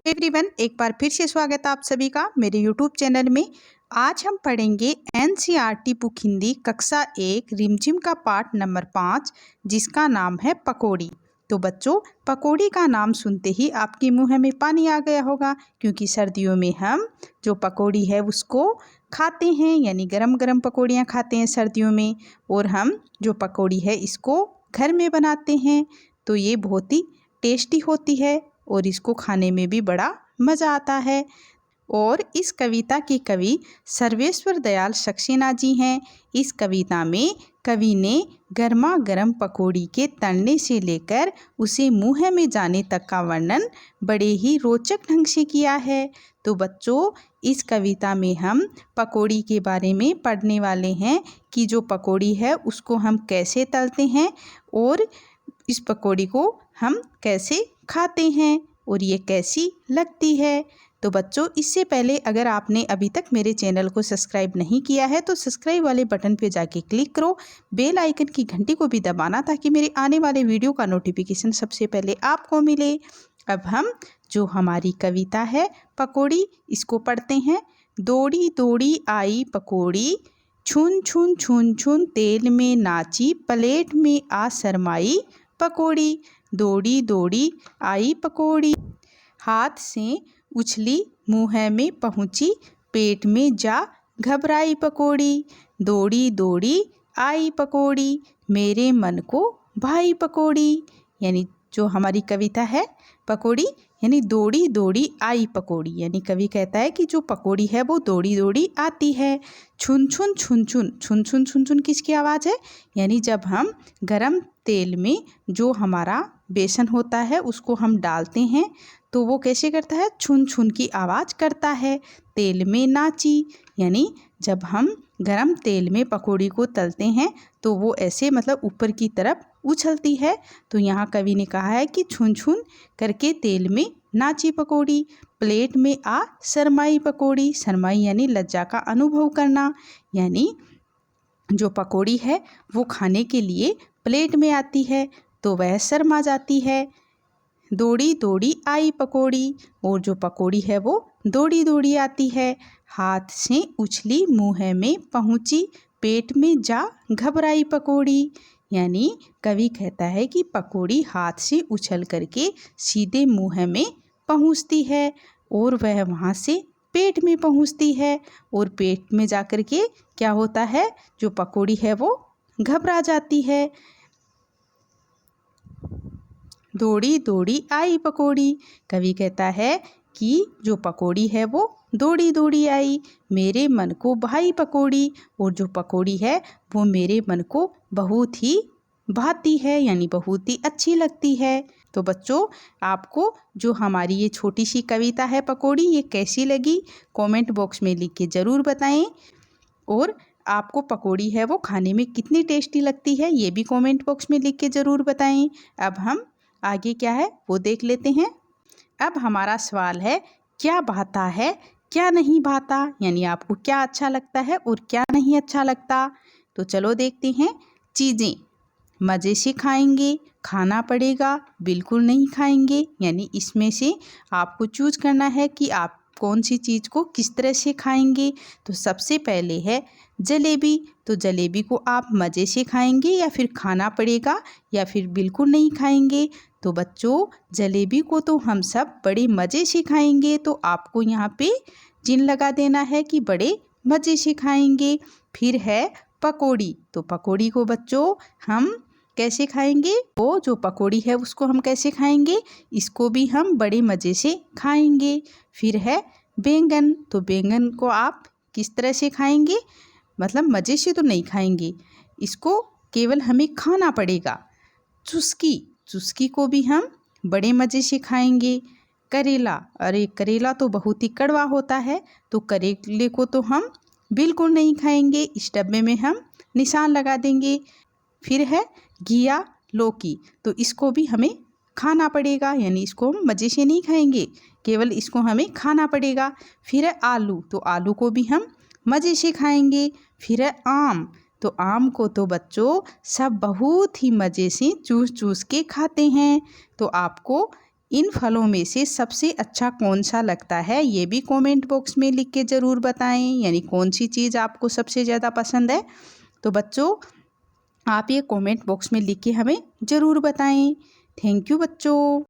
Everyone, एक बार फिर से स्वागत है आप सभी का मेरे यूट्यूब चैनल में। आज हम पढ़ेंगे एनसीईआरटी बुक हिंदी कक्षा 1 रिमझिम का पाठ नंबर 5, जिसका नाम है पकौड़ी। तो बच्चों, पकौड़ी का नाम सुनते ही आपके मुंह में पानी आ गया होगा, क्योंकि सर्दियों में हम जो पकौड़ी है उसको खाते हैं, यानी गरम गरम पकौड़ियाँ खाते हैं सर्दियों में। और हम जो पकौड़ी है इसको घर में बनाते हैं, तो ये बहुत ही टेस्टी होती है और इसको खाने में भी बड़ा मज़ा आता है। और इस कविता के कवि सर्वेश्वर दयाल सक्सेना जी हैं। इस कविता में कवि ने गर्मा गर्म पकौड़ी के तलने से लेकर उसे मुंह में जाने तक का वर्णन बड़े ही रोचक ढंग से किया है। तो बच्चों, इस कविता में हम पकौड़ी के बारे में पढ़ने वाले हैं कि जो पकौड़ी है उसको हम कैसे तलते हैं और इस पकौड़ी को हम कैसे खाते हैं और ये कैसी लगती है। तो बच्चों, इससे पहले अगर आपने अभी तक मेरे चैनल को सब्सक्राइब नहीं किया है तो सब्सक्राइब वाले बटन पे जाके क्लिक करो, बेल आइकन की घंटी को भी दबाना, ताकि मेरे आने वाले वीडियो का नोटिफिकेशन सबसे पहले आपको मिले। अब हम जो हमारी कविता है पकौड़ी, इसको पढ़ते हैं। दौड़ी दौड़ी आई पकौड़ी, छुन छुन छुन छुन तेल में नाची, प्लेट में आ शरमाई पकौड़ी। दौड़ी दौड़ी आई पकौड़ी, हाथ से उछली मुँह में पहुँची, पेट में जा घबराई पकौड़ी। दौड़ी दौड़ी आई पकौड़ी, मेरे मन को भाई पकौड़ी। यानी जो हमारी कविता है पकौड़ी, यानी दौड़ी दौड़ी आई पकौड़ी, यानी कवि कहता है कि जो पकौड़ी है वो दौड़ी दौड़ी आती है। छुन छुन छुन छुन छुन छुन छुन छुन किसकी आवाज़ है? यानी जब हम गरम तेल में जो हमारा बेसन होता है उसको हम डालते हैं तो वो कैसे करता है? छुन छुन की आवाज़ करता है। तेल में नाची, यानी जब हम गरम तेल में पकौड़ी को तलते हैं तो वो ऐसे मतलब ऊपर की तरफ उछलती है। तो यहाँ कवि ने कहा है कि छुन छुन करके तेल में नाची पकौड़ी, प्लेट में आ शरमाई पकौड़ी। शरमाई यानी लज्जा का अनुभव करना, यानी जो पकौड़ी है वो खाने के लिए प्लेट में आती है तो वह शर्मा जाती है। दौड़ी दौड़ी आई पकौड़ी, और जो पकौड़ी है वो दौड़ी दौड़ी आती है। हाथ से उछली मुँह में पहुँची, पेट में जा घबराई पकौड़ी। यानी कवि कहता है कि पकौड़ी हाथ से उछल करके सीधे मुँह में पहुँचती है और वह वहाँ से पेट में पहुँचती है, और पेट में जा कर के क्या होता है? जो पकौड़ी है वो घबरा जाती है। दौड़ी दौड़ी आई पकौड़ी, कवि कहता है कि जो पकौड़ी है वो दौड़ी दौड़ी आई, मेरे मन को भाई पकौड़ी, और जो पकौड़ी है वो मेरे मन को बहुत ही भाती है, यानी बहुत ही अच्छी लगती है। तो बच्चों, आपको जो हमारी ये छोटी सी कविता है पकौड़ी, ये कैसी लगी कमेंट बॉक्स में लिख के ज़रूर बताएं। और आपको पकौड़ी है वो खाने में कितनी टेस्टी लगती है ये भी कमेंट बॉक्स में लिख के ज़रूर बताएं। अब हम आगे क्या है वो देख लेते हैं। अब हमारा सवाल है, क्या भाता है क्या नहीं भाता, यानी आपको क्या अच्छा लगता है और क्या नहीं अच्छा लगता। तो चलो देखते हैं। चीज़ें मज़े से खाएंगे, खाना पड़ेगा, बिल्कुल नहीं खाएंगे, यानी इसमें से आपको चूज करना है कि आप कौन सी चीज़ को किस तरह से खाएंगे। तो सबसे पहले है जलेबी। तो जलेबी को आप मज़े से खाएंगे या फिर खाना पड़ेगा या फिर बिल्कुल नहीं खाएंगे। तो बच्चों, जलेबी को तो हम सब बड़े मज़े से खाएंगे, तो आपको यहाँ पे चिन्ह लगा देना है कि बड़े मज़े से खाएंगे। फिर है पकौड़ी। तो पकौड़ी को बच्चों हम कैसे खाएंगे? वो जो पकौड़ी है उसको हम कैसे खाएंगे? इसको भी हम बड़े मज़े से खाएंगे। फिर है बैंगन। तो बैंगन को आप किस तरह से खाएंगे? मतलब मज़े से तो नहीं खाएंगे, इसको केवल हमें खाना पड़ेगा। चुस्की, चुस्की को भी हम बड़े मज़े से खाएंगे। करेला, अरे करेला तो बहुत ही कड़वा होता है, तो करेले को तो हम बिल्कुल नहीं खाएंगे, इस डब्बे में हम निशान लगा देंगे। फिर है घिया लौकी। तो इसको भी हमें खाना पड़ेगा, यानी इसको हम मज़े से नहीं खाएंगे, केवल इसको हमें खाना पड़ेगा। फिर है आलू। तो आलू को भी हम मज़े से खाएंगे। फिर है आम। तो आम को तो बच्चों सब बहुत ही मज़े से चूस चूस के खाते हैं। तो आपको इन फलों में से सबसे अच्छा कौन सा लगता है, ये भी कमेंट बॉक्स में लिख के ज़रूर बताएं। यानी कौन सी चीज़ आपको सबसे ज़्यादा पसंद है। तो बच्चों आप ये कमेंट बॉक्स में लिख के हमें ज़रूर बताएं। थैंक यू बच्चों।